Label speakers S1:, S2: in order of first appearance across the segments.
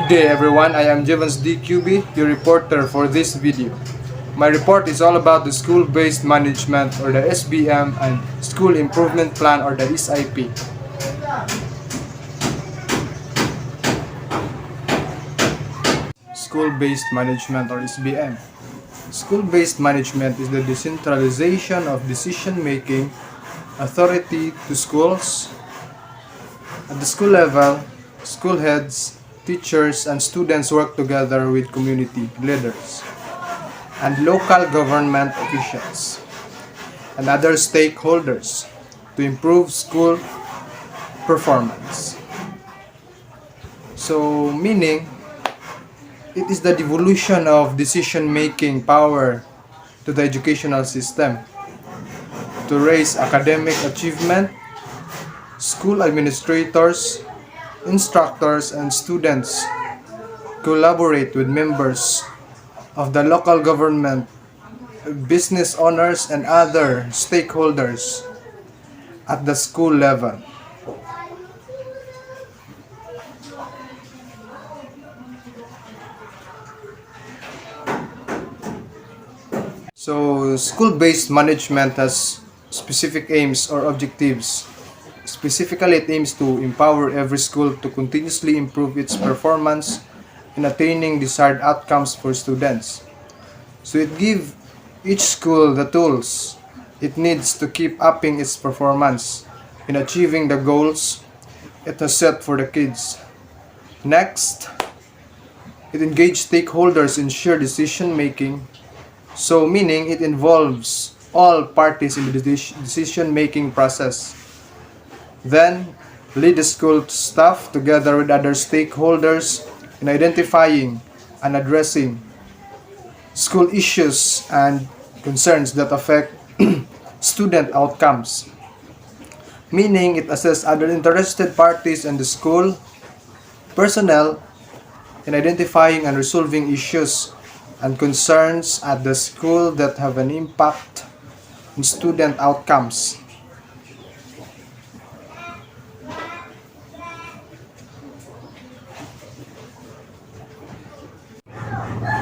S1: Good day everyone, I am Jevans Quiobe, your reporter for this video. My report is all about the school-based management or the SBM and school improvement plan or the SIP. School-based management or SBM. School-based management is the decentralization of decision-making authority to schools. At the school level, school heads, teachers, and students work together with community leaders and local government officials and other stakeholders to improve school performance. So, meaning, it is the devolution of decision-making power to the educational system to raise academic achievement. School administrators, instructors, and students collaborate with members of the local government, business owners, and other stakeholders at the school level. So, school-based management has specific aims or objectives. Specifically, it aims to empower every school to continuously improve its performance in attaining desired outcomes for students. So it gives each school the tools it needs to keep upping its performance in achieving the goals it has set for the kids. Next, it engages stakeholders in shared decision making. So meaning it involves all parties in the decision making process. Then, lead the school staff together with other stakeholders in identifying and addressing school issues and concerns that affect student outcomes. Meaning, it assesses other interested parties and the school personnel in identifying and resolving issues and concerns at the school that have an impact on student outcomes.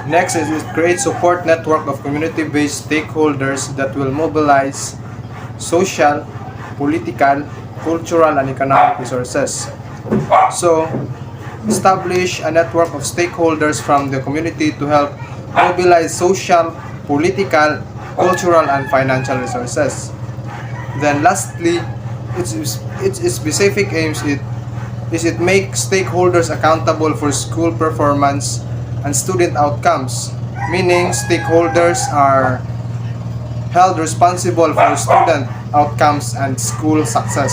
S1: Next is it creates support network of community-based stakeholders that will mobilize social, political, cultural, and economic resources. So, establish a network of stakeholders from the community to help mobilize social, political, cultural, and financial resources. Then lastly, its specific aims it makes stakeholders accountable for school performance and student outcomes, meaning stakeholders are held responsible for student outcomes and school success.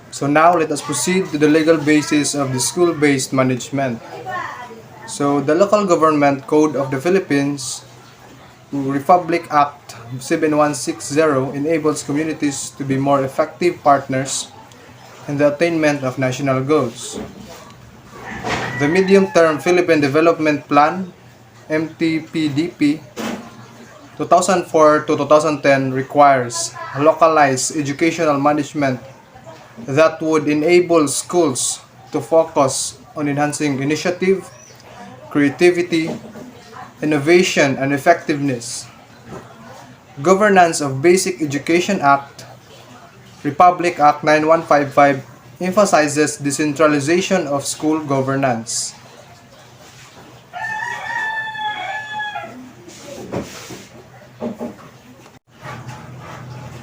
S1: So now let us proceed to the legal basis of the school-based management. So the Local Government Code of the Philippines, Republic Act 7160 enables communities to be more effective partners in the attainment of national goals. The Medium-Term Philippine Development Plan, MTPDP, 2004 to 2010 requires localized educational management that would enable schools to focus on enhancing initiative, creativity, innovation, and effectiveness. Governance of Basic Education Act, Republic Act 9155, emphasizes decentralization of school governance.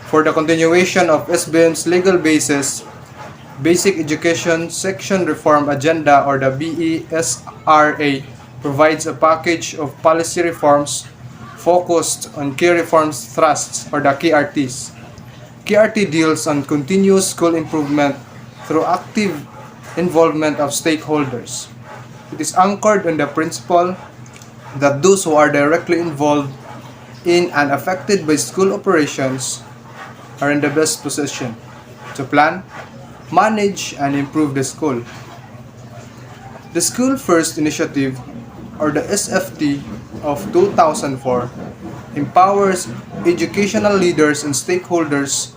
S1: For the continuation of SBM's legal basis, Basic Education Section Reform Agenda or the BESRA provides a package of policy reforms focused on key reforms thrusts or the KRTs. KRT deals on continuous school improvement through active involvement of stakeholders. It is anchored on the principle that those who are directly involved in and affected by school operations are in the best position to plan, manage, and improve the school. The School First Initiative, or the SFT of 2004, empowers educational leaders and stakeholders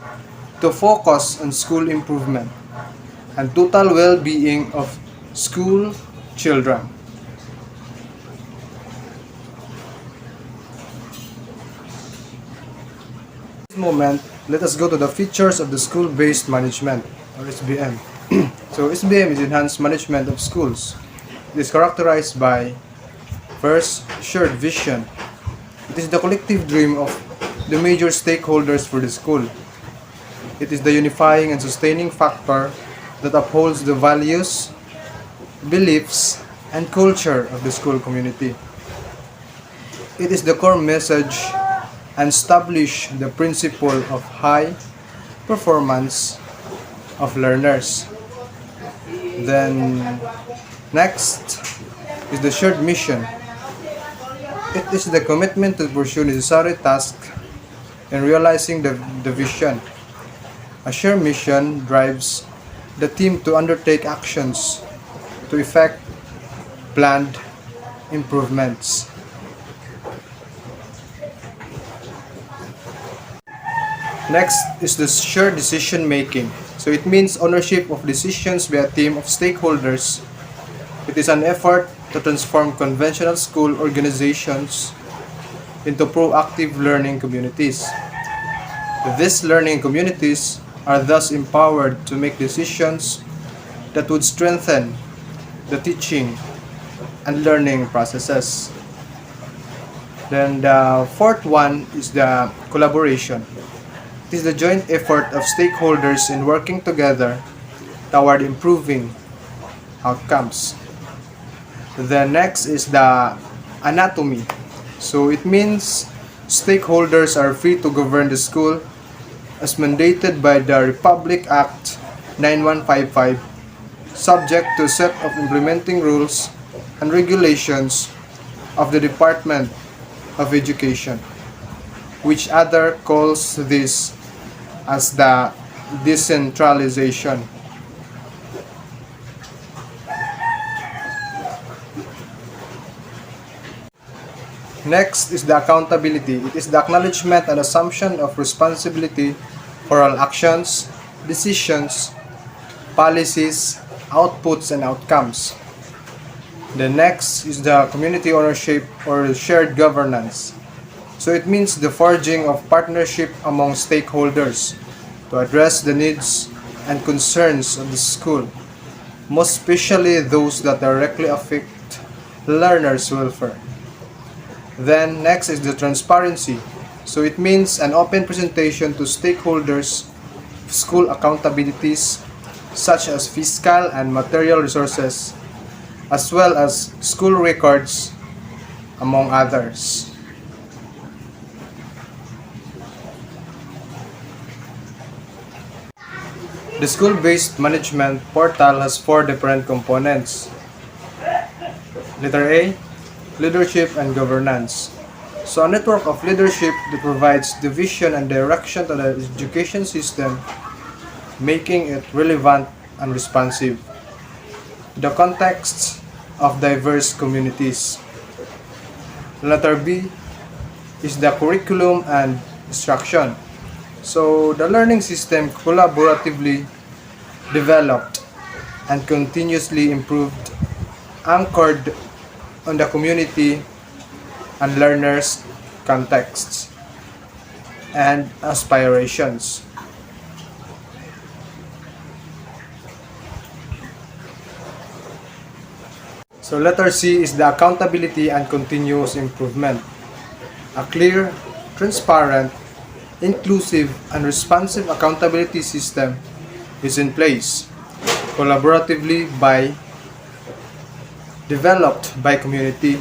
S1: to focus on school improvement and total well-being of school children. At this moment, let us go to the features of the school-based management, or SBM. So SBM is enhanced management of schools. It is characterized by, first, shared vision. It is the collective dream of the major stakeholders for the school. It is the unifying and sustaining factor that upholds the values, beliefs, and culture of the school community. It is the core message and establish the principle of high performance of learners. Then next is the shared mission. It is the commitment to pursue necessary tasks in realizing the vision. A shared mission drives the team to undertake actions to effect planned improvements. Next is the shared decision making. So it means ownership of decisions by a team of stakeholders. It is an effort to transform conventional school organizations into proactive learning communities. These learning communities are thus empowered to make decisions that would strengthen the teaching and learning processes. Then the fourth one is the collaboration. It is the joint effort of stakeholders in working together toward improving outcomes. The next is the anatomy. So it means stakeholders are free to govern the school as mandated by the Republic Act 9155, subject to a set of implementing rules and regulations of the Department of Education, which other calls this as the decentralization. Next is the accountability. It is the acknowledgement and assumption of responsibility for all actions, decisions, policies, outputs, and outcomes. The next is the community ownership or shared governance. So it means the forging of partnership among stakeholders to address the needs and concerns of the school, most especially those that directly affect learners' welfare. Then next is the transparency. So it means an open presentation to stakeholders of school accountabilities such as fiscal and material resources, as well as school records, among others. The school-based management portal has four different components. Letter A, leadership and governance. So a network of leadership that provides the vision and direction to the education system, making it relevant and responsive. The context of diverse communities. Letter B is the curriculum and instruction. So the learning system collaboratively developed and continuously improved, anchored on the community and learners' contexts and aspirations. So letter C is the accountability and continuous improvement. A clear, transparent, inclusive, and responsive accountability system is in place, collaboratively developed by community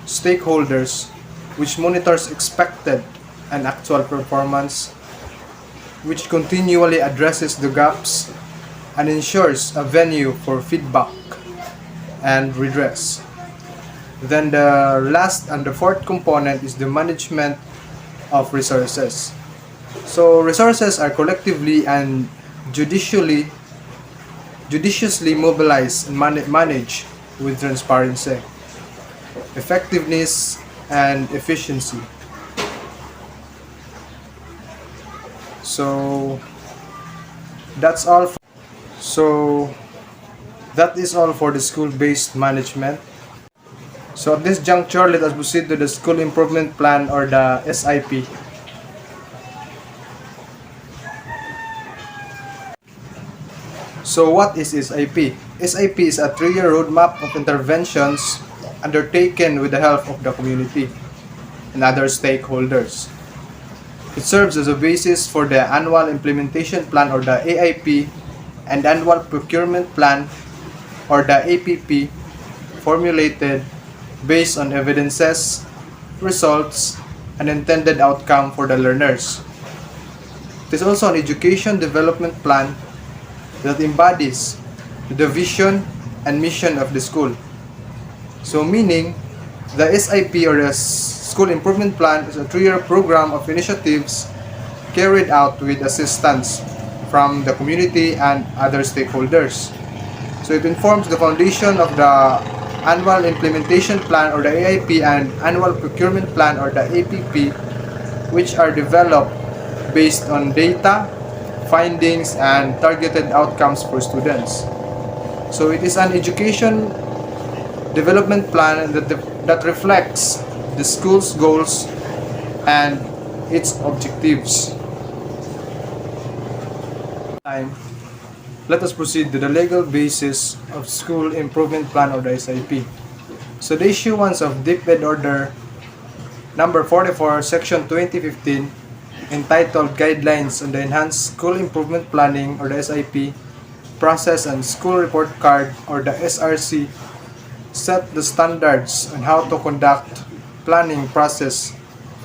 S1: stakeholders, which monitors expected and actual performance, which continually addresses the gaps and ensures a venue for feedback and redress. Then the last and the fourth component is the management of resources. So resources are collectively and judiciously mobilized and managed with transparency, effectiveness, and efficiency. So That's all. So that is all for the school-based management. So at this juncture, let us proceed to the school improvement plan or the SIP. So what is SIP? SIP is a 3-year roadmap of interventions undertaken with the help of the community and other stakeholders. It serves as a basis for the annual implementation plan or the AIP and annual procurement plan or the APP formulated based on evidences, results, and intended outcome for the learners. It is also an education development plan that embodies the vision and mission of the school. So meaning, the SIP or the School Improvement Plan is a 3-year program of initiatives carried out with assistance from the community and other stakeholders. So it informs the foundation of the Annual Implementation Plan or the AIP and Annual Procurement Plan or the APP, which are developed based on data, findings, and targeted outcomes for students. So it is an education development plan that reflects the school's goals and its objectives. Let us proceed to the legal basis of School Improvement Plan or the SIP. So the issuance of DepEd Order Number 44, Section 2015, entitled Guidelines on the Enhanced School Improvement Planning or the SIP process and School Report Card or the SRC set the standards on how to conduct planning process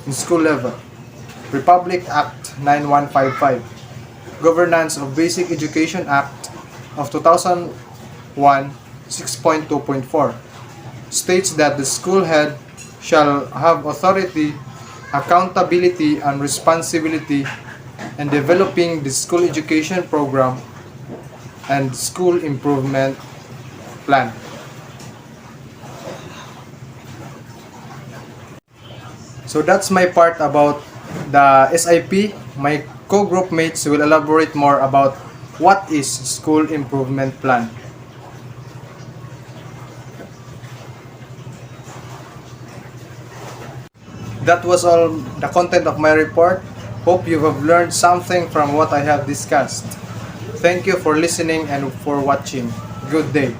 S1: in school level. Republic Act 9155, Governance of Basic Education Act of 2001, 6.2.4, states that the school head shall have authority, accountability, and responsibility in developing the school education program and school improvement plan. So that's my part about the SIP. My co-group mates will elaborate more about what is school improvement plan. That was all the content of my report. Hope you have learned something from what I have discussed. Thank you for listening and for watching. Good day.